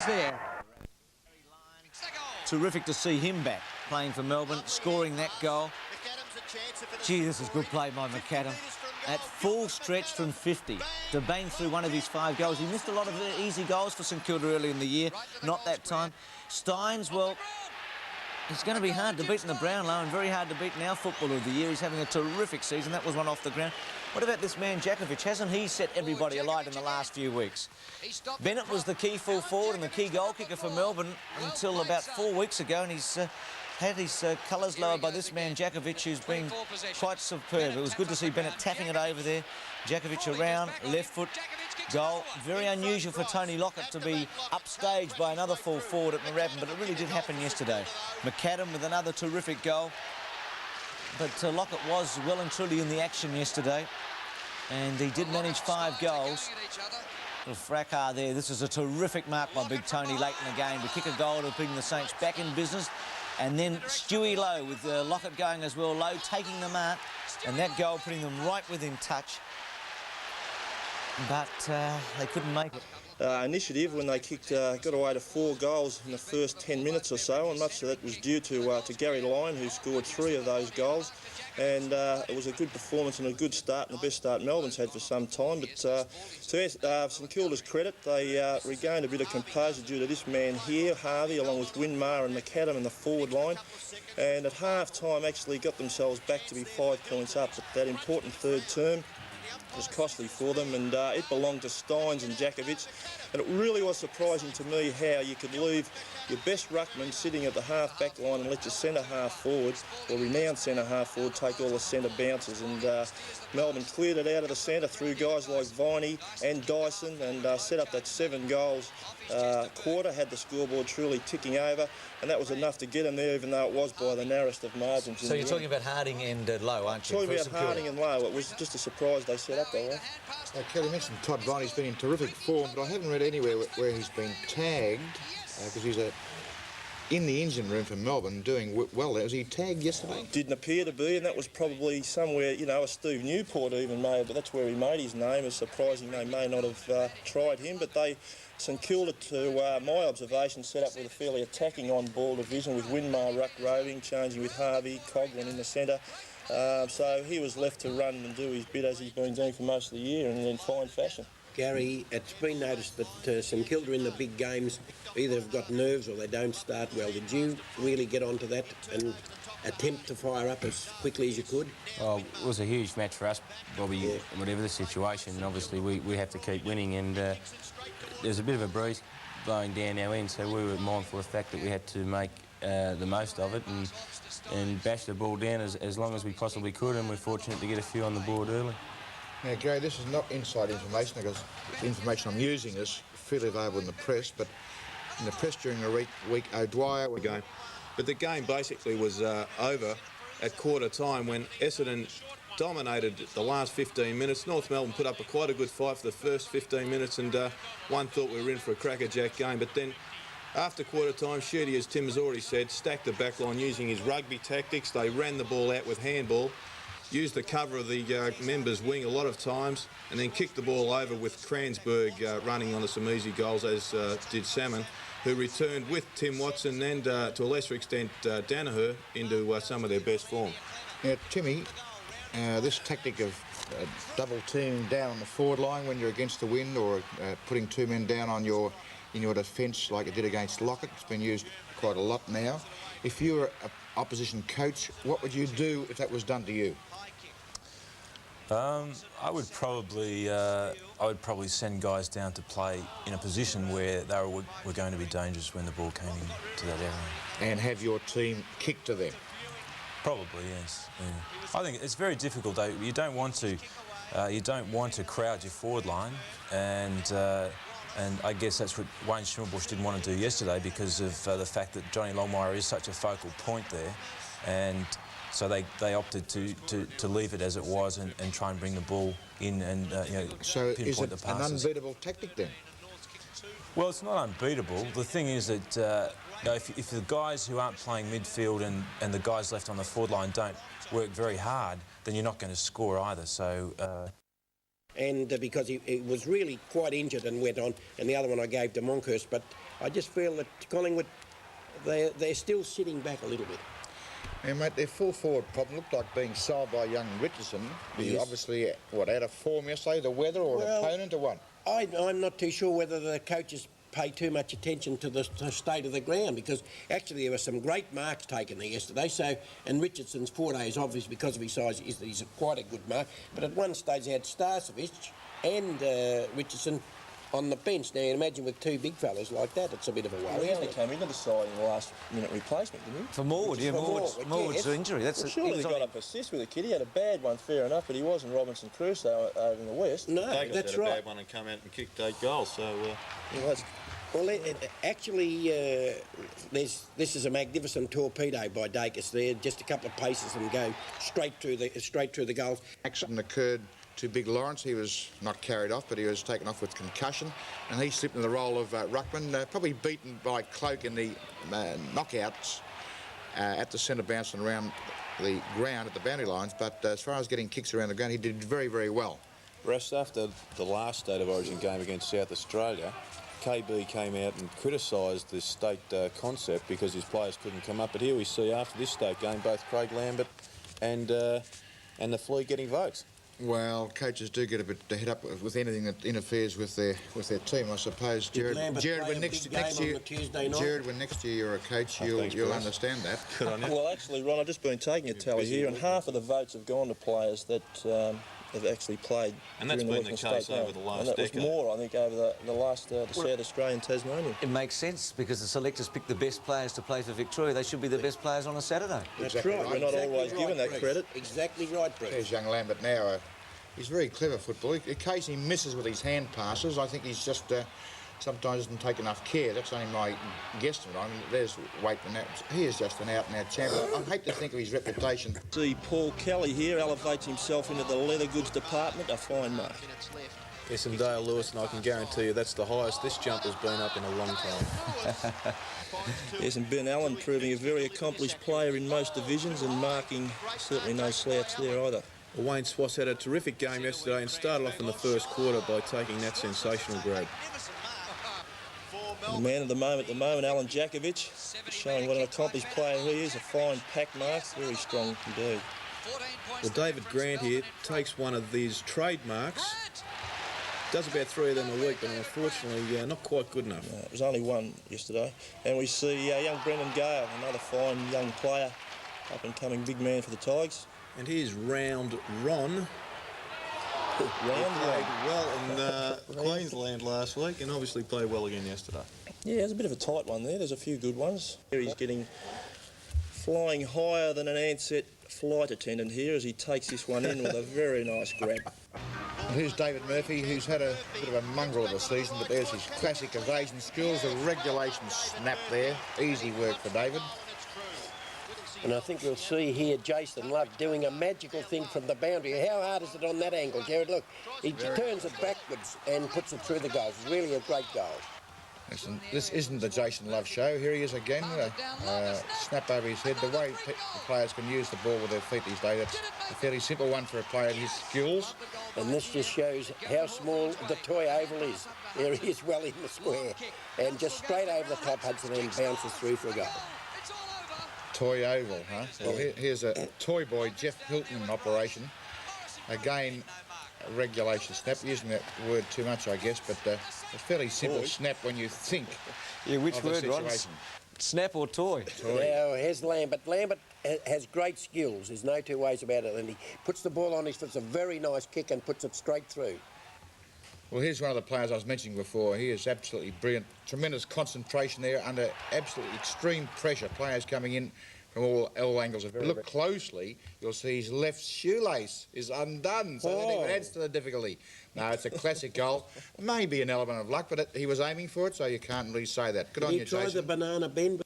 there. Terrific to see him back, playing for Melbourne, scoring that goal. Gee, this is good play by McAdam. At full stretch from 50 to bang through one of his 5 goals. He missed a lot of easy goals for St Kilda early in the year, not that time. Steins, well, it's going to be hard to beat in the Brownlow and very hard to beat in our Footballer of the Year. He's having a terrific season. That was one off the ground. What about this man, Jakovic? Hasn't he set everybody alight in the last few weeks? Bennett was the key full forward and the key goal kicker for Melbourne until about 4 weeks ago, and he's had his colours lowered by this man, Jakovic, who's been quite superb. It was good to see Bennett tapping it over there. Jakovic around, left foot, goal. Very unusual for Tony Lockett to be upstaged by another full forward at Moorabbin, but it really did happen yesterday. McAdam with another terrific goal. But Lockett was well and truly in the action yesterday, and he did manage 5 goals. A fracas there. This is a terrific mark by Big Tony late in the game to kick a goal to bring the Saints back in business. And then Stewie Lowe with Lockett going as well. Lowe taking the mark, and that goal putting them right within touch. But they couldn't make it. Initiative when they got away to 4 goals in the first 10 minutes or so, and much of that was due to Gary Lyon, who scored 3 of those goals. And it was a good performance and a good start, and the best start Melbourne's had for some time. But to St Kilda's credit, they regained a bit of composure due to this man here, Harvey, along with Winmar and McAdam in the forward line. And at half-time actually got themselves back to be 5 points up. But that important third term was costly for them, and it belonged to Steins and Jakovic. And it really was surprising to me how you could leave your best ruckman sitting at the half-back line and let your centre-half forward, or renowned centre-half forward, take all the centre bounces. And Melbourne cleared it out of the centre through guys like Viney and Dyson, and set up that 7 goals quarter, had the scoreboard truly ticking over, and that was enough to get them there, even though it was by the narrowest of margins. So you're talking about Harding and Lowe, aren't you? Talking about Harding and Lowe. It was just a surprise they set up that way. Kelly mentioned Todd Viney's been in terrific form, but I haven't read anywhere where he's been tagged, because he's in the engine room for Melbourne doing well there. Was he tagged yesterday? Didn't appear to be, and that was probably somewhere, you know, a Steve Newport even may have, but that's where he made his name. It's surprising they may not have tried him, but St Kilda, to my observation, set up with a fairly attacking on-ball division with Winmar ruck roving, changing with Harvey, Coghlan in the centre. So he was left to run and do his bit as he's been doing for most of the year, and in fine fashion. Gary, it's been noticed that St Kilda in the big games either have got nerves or they don't start well. Did you really get onto that and attempt to fire up as quickly as you could? Well, it was a huge match for us, Bobby, yeah. Whatever the situation. And obviously, we have to keep winning, and there's a bit of a breeze blowing down our end, so we were mindful of the fact that we had to make the most of it and bash the ball down as long as we possibly could, and we're fortunate to get a few on the board early. Now, Gary, this is not inside information, because the information I'm using is freely available in the press, but in the press during the week, O'Dwyer... Game. But the game basically was over at quarter time when Essendon dominated the last 15 minutes. North Melbourne put up quite a good fight for the first 15 minutes, and one thought we were in for a crackerjack game. But then after quarter time, Sheedy, as Tim has already said, stacked the back line using his rugby tactics. They ran the ball out with handball, used the cover of the members' wing a lot of times, and then kicked the ball over with Kransberg running onto some easy goals, as did Salmon, who returned with Tim Watson and, to a lesser extent, Danaher into some of their best form. Now, Timmy, this tactic of double teaming down on the forward line when you're against the wind, or putting 2 men down on in your defence like it did against Lockett, it's been used quite a lot now. If you were an opposition coach, what would you do if that was done to you? I would probably send guys down to play in a position where they were going to be dangerous when the ball came into that area. And have your team kick to them? Probably, yes. Yeah. I think it's very difficult though. You don't want to crowd your forward line, and I guess that's what Wayne Schimmelbusch didn't want to do yesterday, because of the fact that Johnny Longmire is such a focal point there, and so they opted to leave it as it was and try and bring the ball in and so pinpoint is it the passes. An unbeatable tactic then? Well, it's not unbeatable. The thing is that if the guys who aren't playing midfield and the guys left on the forward line don't work very hard, then you're not going to score either. So. and because he was really quite injured and went on, and the other one I gave to Monkhurst. But I just feel that Collingwood, they're still sitting back a little bit. Yeah, mate, their full forward problem looked like being sold by young Richardson. He obviously, out of form yesterday, the weather or an opponent or what? I'm not too sure whether the coaches pay too much attention to the state of the ground, because actually there were some great marks taken there yesterday. So, and Richardson's 4 days, obviously because of his size, he's quite a good mark. But at one stage they had Starcevic and Richardson on the bench. Now, you imagine with two big fellas like that, it's a bit of a worry. He only came into the side in the last minute replacement, didn't he? For Morwood, yeah, Morwood's injury. That's surely he got up assist with the kid. He had a bad one, fair enough, but he wasn't Robinson Crusoe over in the West. No, that's right. Had a bad one and come out and kicked 8 goals. So, actually, this is a magnificent torpedo by Dacus there. Just a couple of paces and go straight through the goals. Accident occurred to Big Lawrence. He was not carried off, but he was taken off with concussion, and he slipped in the role of ruckman, probably beaten by Cloak in the knockouts at the centre, bouncing around the ground at the boundary lines. But as far as getting kicks around the ground, he did very, very well. Rest after the last State of Origin game against South Australia, KB came out and criticised the state concept because his players couldn't come up. But here we see after this state game both Craig Lambert and the Flea getting votes. Well, coaches do get a bit head up with anything that interferes with their team, I suppose. Jared, when next year you're a coach, you'll understand that. Well, actually, Ron, I've just been taking a tally here, and half of the votes have gone to players that have actually played. And that's been the case over the last decade. And that was more, I think, over the last the South Australian Tasmanian. It makes sense because the selectors pick the best players to play for Victoria. They should be the best players on a Saturday. That's exactly right. We're not always given that credit. Exactly right, Bruce. There's young Lambert now. He's very clever footballer. Occasionally misses with his hand passes. I think he's just sometimes doesn't take enough care. That's only my guesstimate. I mean, there's Waitman. He is just an out-and-out champion. I hate to think of his reputation. See, Paul Kelly here elevates himself into the leather goods department. A fine mark. Yes, and Dale Lewis, and I can guarantee you that's the highest this jumper's been up in a long time. Yes, and Ben Allen proving a very accomplished player in most divisions and marking certainly no slouch there either. Well, Wayne Swass had a terrific game yesterday and started off in the first quarter by taking that sensational grab. The man of the moment at the moment, Alan Jakovic, showing what an accomplished player he is. A fine pack mark, very strong indeed. Well, David Grant here takes one of these trademarks, does about 3 of them a week, but unfortunately not quite good enough. It was only one yesterday. And we see young Brendan Gale, another fine young player, up-and-coming big man for the Tigers. And here's Round Ron. Played well in Queensland last week and obviously played well again yesterday. Yeah, there's a bit of a tight one there. There's a few good ones. Here he's getting flying higher than an Ansett flight attendant here as he takes this one in with a very nice grab. And here's David Murphy, who's had a bit of a mongrel of a season, but there's his classic evasion skills, a regulation snap there. Easy work for David. And I think we'll see here Jason Love doing a magical thing from the boundary. How hard is it on that angle, Jared? Look, he turns it backwards and puts it through the goals. It's really a great goal. Listen, this isn't the Jason Love show. Here he is again, snap over his head. The way the players can use the ball with their feet these days, it's a fairly simple one for a player of his skills. And this just shows how small the toy oval is. There he is well in the square. And just straight over the top, Hudson, and bounces through for a goal. Toy oval, huh? Well, here's a toy boy Jeff Hilton operation. Again, a regulation snap. Using that word too much, I guess, but a fairly simple snap when you think. Yeah, which word, Ron? Snap or toy? Now, here's Lambert. Lambert has great skills. There's no two ways about it. And he puts the ball on his foot. It's a very nice kick and puts it straight through. Well, here's one of the players I was mentioning before. He is absolutely brilliant. Tremendous concentration there under absolutely extreme pressure. Players coming in from all angles. If you look closely, you'll see his left shoelace is undone, so that even adds to the difficulty. No, it's a classic goal. Maybe an element of luck, but he was aiming for it, so you can't really say that. Good on you, Jason. He tried the banana bend.